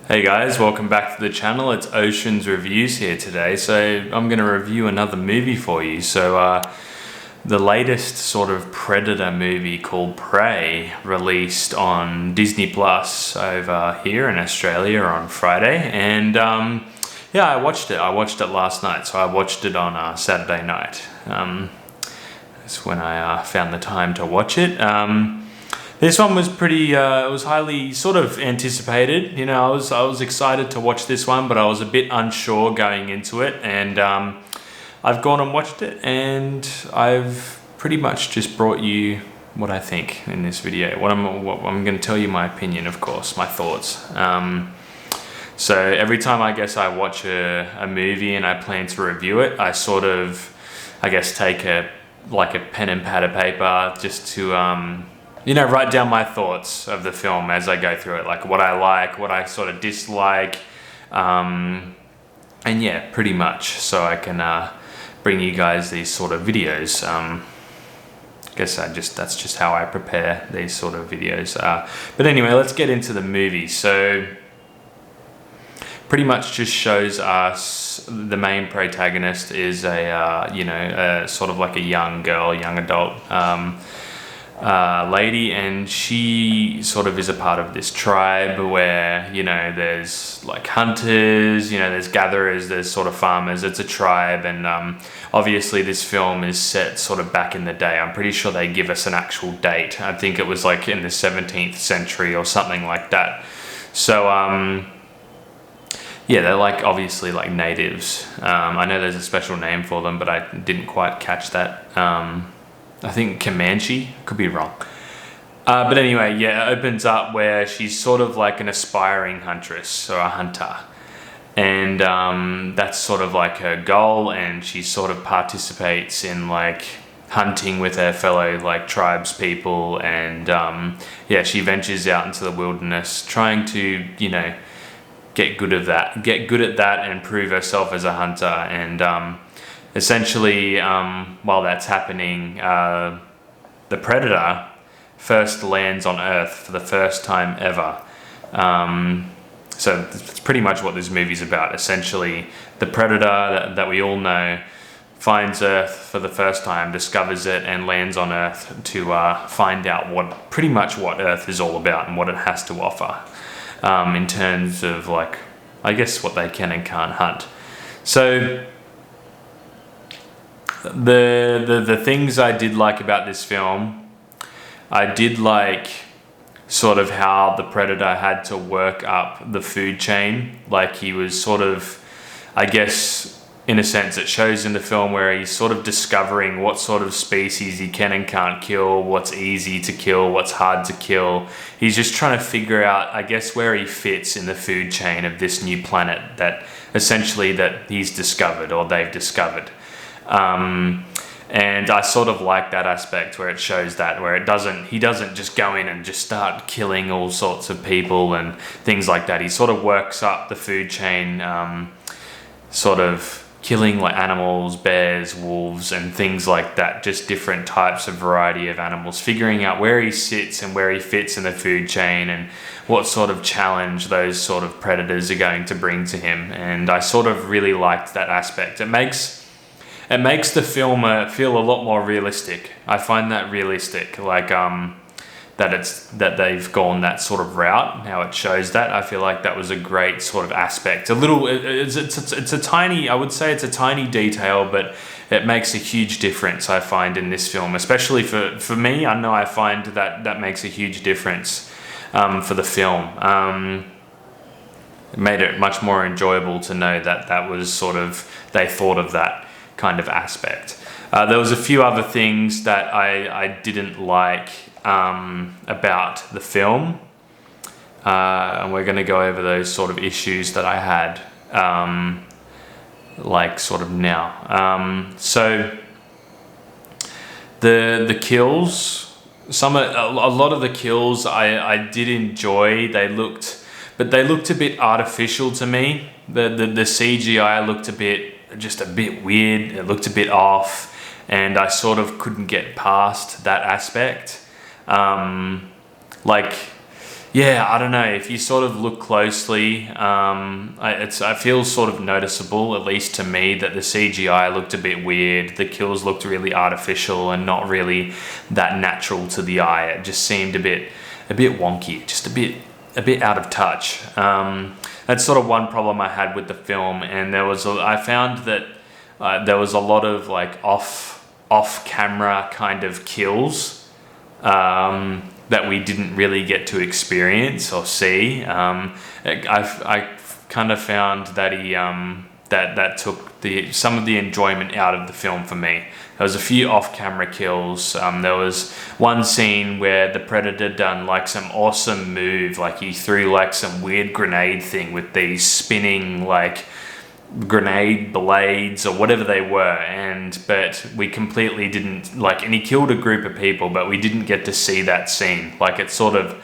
Hey guys, welcome back to the channel. It's Oceans Reviews here today. So I'm going to review another movie for you. So the latest sort of Predator movie called Prey released on Disney Plus over here in Australia on Friday. And yeah, I watched it. I watched it last night. So I watched it on Saturday night. That's when I found the time to watch it. This one was pretty, it was highly sort of anticipated. You know, I was excited to watch this one, but I was a bit unsure going into it. And I've gone and watched it, and I've pretty much just brought you what I think in this video. I'm going to tell you my opinion, of course, my thoughts. So every time I guess I watch a movie and I plan to review it, I sort of, I guess, take a pen and pad of paper just to, you know, write down my thoughts of the film as I go through it, like what I like, what I sort of dislike, and yeah, pretty much, so I can bring you guys these sort of videos. I guess that's just how I prepare these sort of videos. But anyway, let's get into the movie. So pretty much just shows us the main protagonist is a sort of like a young girl, young adult lady, and she sort of is a part of this tribe where, you know, there's like hunters, you know, there's gatherers, there's sort of farmers. It's a tribe, and obviously this film is set sort of back in the day. I'm pretty sure they give us an actual date. I think it was like in the 17th century or something like that. So yeah, they're like obviously like natives. I know there's a special name for them, but I didn't quite catch that. I think Comanche, could be wrong. But anyway, yeah, it opens up where she's sort of like an aspiring huntress or a hunter. And that's sort of like her goal, and she sort of participates in like hunting with her fellow like tribes people. And yeah, she ventures out into the wilderness trying to, you know, get good at that and prove herself as a hunter. And essentially, while that's happening, the Predator first lands on Earth for the first time ever. So that's pretty much what this movie's about. Essentially, the Predator that we all know finds Earth for the first time, discovers it, and lands on Earth to find out pretty much what Earth is all about and what it has to offer, in terms of, like, I guess what they can and can't hunt. So the things I did like about this film, I did like sort of how the Predator had to work up the food chain. Like, he was sort of, I guess, in a sense it shows in the film where he's sort of discovering what sort of species he can and can't kill, what's easy to kill, what's hard to kill. He's just trying to figure out, I guess, where he fits in the food chain of this new planet that essentially that he's discovered, or they've discovered. And I sort of like that aspect where it shows that, where he doesn't just go in and just start killing all sorts of people and things like that. He sort of works up the food chain, sort of killing like animals, bears, wolves, and things like that, just different types of variety of animals, figuring out where he sits and where he fits in the food chain and what sort of challenge those sort of predators are going to bring to him. And I sort of really liked that aspect. It makes the film feel a lot more realistic. I find that realistic, like that they've gone that sort of route. How it shows that, I feel like that was a great sort of aspect. It's a tiny, I would say it's a tiny detail, but it makes a huge difference, I find, in this film, especially for me. I know I find that makes a huge difference for the film. It made it much more enjoyable to know that was sort of, they thought of that kind of aspect. There was a few other things that I didn't like about the film, and we're going to go over those sort of issues that I had, like sort of now. So the kills, a lot of the kills I did enjoy. They looked a bit artificial to me. The CGI looked just a bit weird. It looked a bit off, and I sort of couldn't get past that aspect. Like, Yeah, I don't know. If you sort of look closely, I feel sort of noticeable, at least to me, that the CGI looked a bit weird. The kills looked really artificial and not really that natural to the eye. It just seemed a bit wonky, just a bit out of touch. That's sort of one problem I had with the film, and I found that there was a lot of like off camera kind of kills. That we didn't really get to experience or see. I kind of found that that took some of the enjoyment out of the film for me. There was a few off-camera kills. There was one scene where the Predator done like some awesome move, like he threw like some weird grenade thing with these spinning like grenade blades or whatever they were, but we completely didn't like, and he killed a group of people, but we didn't get to see that scene. Like it sort of,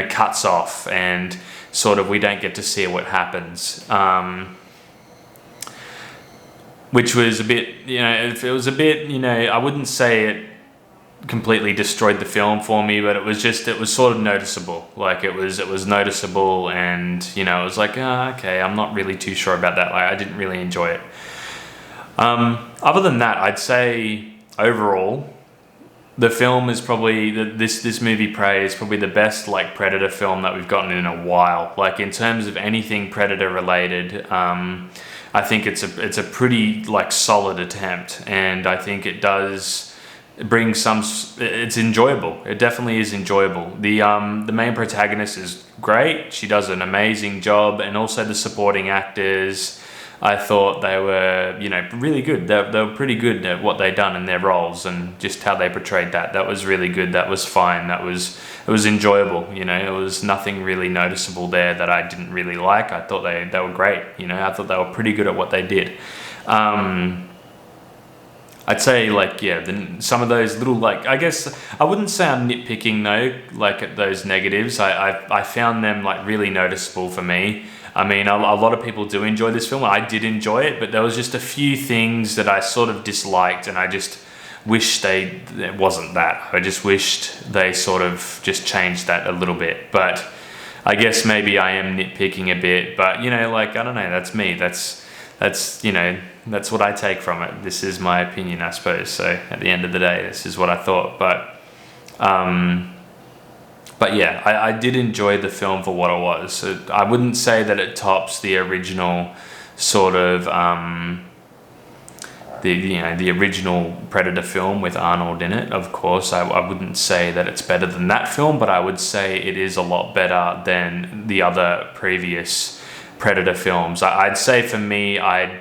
cuts off and sort of we don't get to see what happens, which was a bit, if it was a bit, I wouldn't say it completely destroyed the film for me, but it was sort of noticeable. Like it was noticeable, and it was like, okay, I'm not really too sure about that. Like I didn't really enjoy it. Other than that, I'd say overall the film is probably this movie Prey is probably the best like Predator film that we've gotten in a while. Like in terms of anything Predator related, I think it's a pretty like solid attempt, and I think it does bring it's enjoyable. It definitely is enjoyable. The main protagonist is great. She does an amazing job, and also the supporting actors, I thought they were, really good. They were pretty good at what they'd done in their roles, and just how they portrayed that. That was really good. That was fine. It was enjoyable. It was nothing really noticeable there that I didn't really like. I thought they were great. I thought they were pretty good at what they did. I'd say like, some of those little, like, I guess I wouldn't say I'm nitpicking though, like at those negatives. I found them like really noticeable for me. I mean, a lot of people do enjoy this film. I did enjoy it, but there was just a few things that I sort of disliked, and I just wished it wasn't that. I just wished they sort of just changed that a little bit. But I guess maybe I am nitpicking a bit, but like, I don't know, that's me. That's what I take from it. This is my opinion, I suppose. So at the end of the day, this is what I thought. But yeah, I did enjoy the film for what it was. I wouldn't say that it tops the original sort of the original Predator film with Arnold in it. Of course, I wouldn't say that it's better than that film, but I would say it is a lot better than the other previous Predator films. I'd say for me, I'd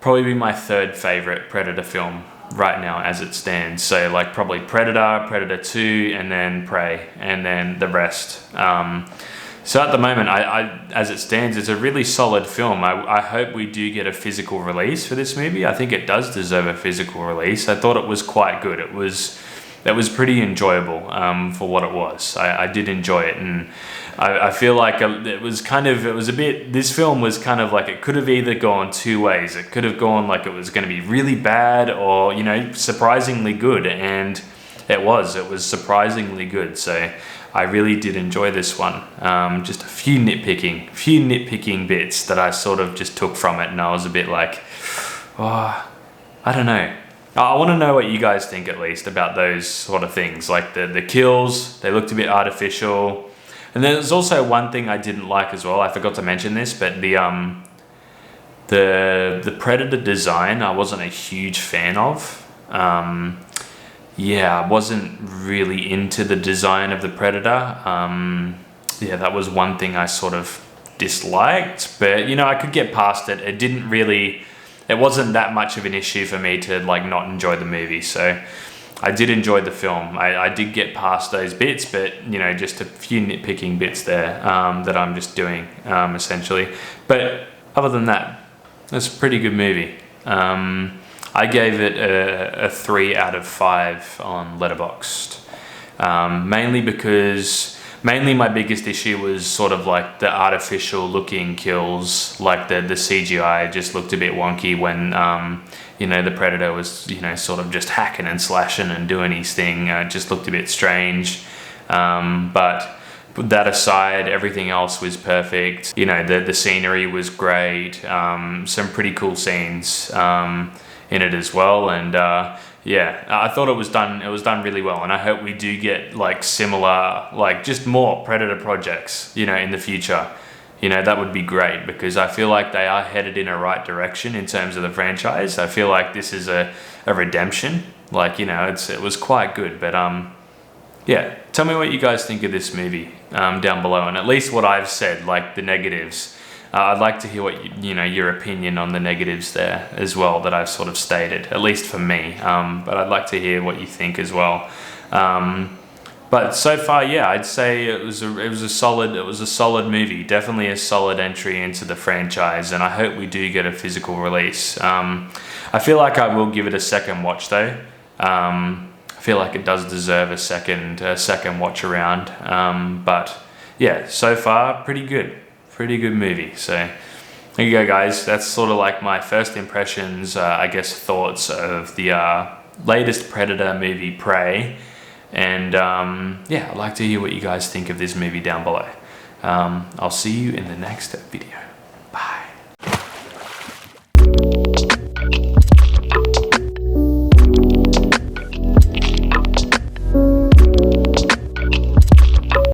probably be my third favorite Predator film right now as it stands. So like probably Predator 2, and then Prey, and then the rest. So at the moment, I as it stands, it's a really solid film. I hope we do get a physical release for this movie. I think it does deserve a physical release. I thought it was quite good. It was pretty enjoyable for what it was. I did enjoy it, and I feel like this film was kind of like, it could have either gone two ways. It could have gone like it was going to be really bad, or surprisingly good, and it was surprisingly good. So I really did enjoy this one. Just a few nitpicking bits that I sort of just took from it, and I was a bit like, I don't know. I want to know what you guys think, at least, about those sort of things. Like the kills, they looked a bit artificial. And there's also one thing I didn't like as well. I forgot to mention this, but the Predator design, I wasn't a huge fan of. I wasn't really into the design of the Predator. That was one thing I sort of disliked, but I could get past it. It wasn't that much of an issue for me to like not enjoy the movie. So I did enjoy the film. I did get past those bits, but just a few nitpicking bits there that I'm just doing essentially. But other than that, it's a pretty good movie. I gave it a 3 out of 5 on Letterboxd, mainly my biggest issue was sort of like the artificial looking kills. Like the CGI just looked a bit wonky when the Predator was sort of just hacking and slashing and doing his thing. It just looked a bit strange, but that aside, everything else was perfect. You know, the scenery was great. Some pretty cool scenes in it as well, and yeah, I thought it was done really well, and I hope we do get like similar, like just more Predator projects, you know, in the future. You know, that would be great, because I feel like they are headed in a right direction in terms of the franchise. I feel like this is a redemption. Like, you know, it was quite good, but yeah, tell me what you guys think of this movie down below, and at least what I've said, like the negatives. I'd like to hear what you know, your opinion on the negatives there as well that I've sort of stated, at least for me. But I'd like to hear what you think as well. But so far, yeah, I'd say it was a solid movie. Definitely a solid entry into the franchise, and I hope we do get a physical release. I feel like I will give it a second watch though. I feel like it does deserve a second watch around. But yeah, so far pretty good movie. So there you go, guys. That's sort of like my first impressions, I guess thoughts of the latest Predator movie, Prey. And yeah, I'd like to hear what you guys think of this movie down below. I'll see you in the next video.